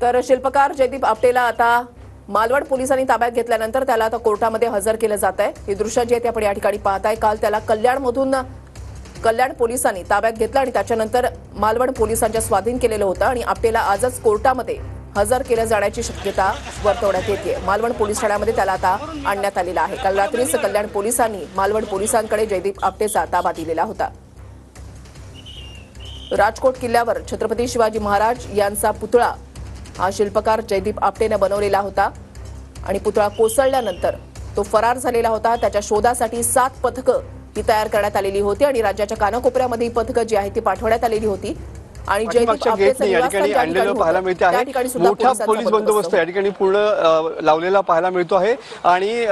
तर शिल्पकार जयदीप आपटेला आता मालवण पोलिसांनी ताब्यात घेतल्यानंतर त्याला आता कोर्टामध्ये हजर केलं जात आहे। ही दृश्य जी आहेत आपण या ठिकाणी पाहताय। काल त्याला कल्याण पोलिसांनी ताब्यात घेतलं आणि त्याच्यानंतर मालवण पोलिसांच्या स्वाधीन केलेलं होतं आणि आपटेला आजच कोर्टामध्ये हजर केलं जाण्याची शक्यता वर्तवण्यात येते। मालवण पोलीस ठाण्यामध्ये त्याला आता आणण्यात आलेलं आहे। काल रात्रीच कल्याण पोलिसांनी मालवण पोलिसांकडे जयदीप आपटेचा ताबा दिलेला होता। राजकोट किल्ल्यावर छत्रपती शिवाजी महाराज यांचा पुतळा हा शिल्पकार जयदीप आपटेने बनवलेला होता आणि पुतळा कोसळल्यानंतर तो फरार झालेला होता। त्याच्या शोधासाठी 7 पथकं ही तयार करण्यात आलेली होती आणि राज्याच्या कानाकोपऱ्यामध्ये ही पथकं जी आहे ती पाठवण्यात आलेली होती आणि जयदीप आपटेचं या ठिकाणी आणलेलं पाहायला मिळते आहे। मोठा पोलीस बंदोबस्त या ठिकाणी पूर्ण लावलेला पाहायला मिळतो आहे आणि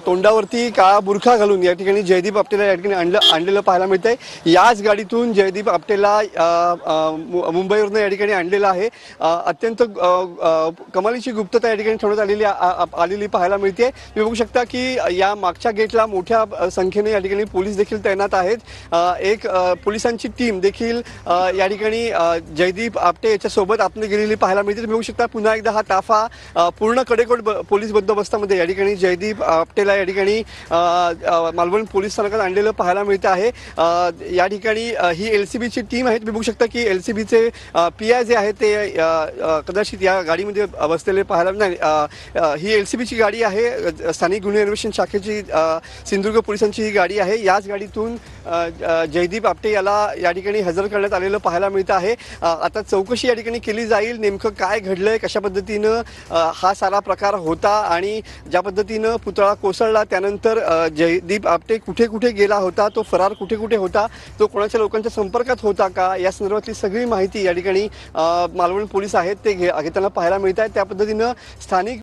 तोंडावरती काळा बुरखा घालून या ठिकाणी जयदीप आपटेला या ठिकाणी आणलेलं पाहायला मिळत आहे। याच गाडीतून जयदीप आपटेला मुंबईवरून या ठिकाणी आणलेलं आहे। अत्यंत कमालीची गुप्तता या ठिकाणी ठेवण्यात आलेली पाहायला मिळते। तुम्ही बघू शकता की या मागच्या गेटला मोठ्या संख्येने या ठिकाणी पोलीस देखील तैनात आहेत। एक पोलिसांची टीम देखील या ठिकाणी जयदीप आपटे याच्या सोबत आपण गेलेली पाहायला मिळते। तुम्ही बघू शकता पुन्हा एकदा हा ताफा पूर्ण कडेकोट पोलीस बंदोबस्तामध्ये या ठिकाणी जयदीप आपटेला या ठिकाणी मालवण पोलीस स्थानकात आणलेलं पाहायला मिळतं आहे। या ठिकाणी ही एलसीबीची टीम आहे। तुम्ही बघू शकता की एलसीबीचे पीआय जे आहेत ते कदाचित या गाडीमध्ये बसलेले पाहायला नाही। ही एलसीबीची गाडी आहे, स्थानिक गुन्हे अन्वेषण शाखेची सिंधुदुर्ग पोलिसांची ही गाडी आहे। याच गाडीतून जयदीप आपटे याला या ठिकाणी हजर करण्यात आलेलं पाहायला मिळतं आहे। आता चौकशी या ठिकाणी केली जाईल, नेमकं काय घडलंय, कशा पद्धतीनं हा सारा प्रकार होता आणि ज्या पद्धतीनं पुतळा कोसळला त्यानंतर जयदीप आपटे कुठे कुठे गेला होता, तो फरार कुठे कुठे होता, तो कोणाच्या लोकांच्या संपर्कात होता का, या संदर्भातली सगळी माहिती या ठिकाणी मालवण पोलीस आहेत ते घेताना पाहायला मिळत आहे। त्या पद्धतीनं स्थानिक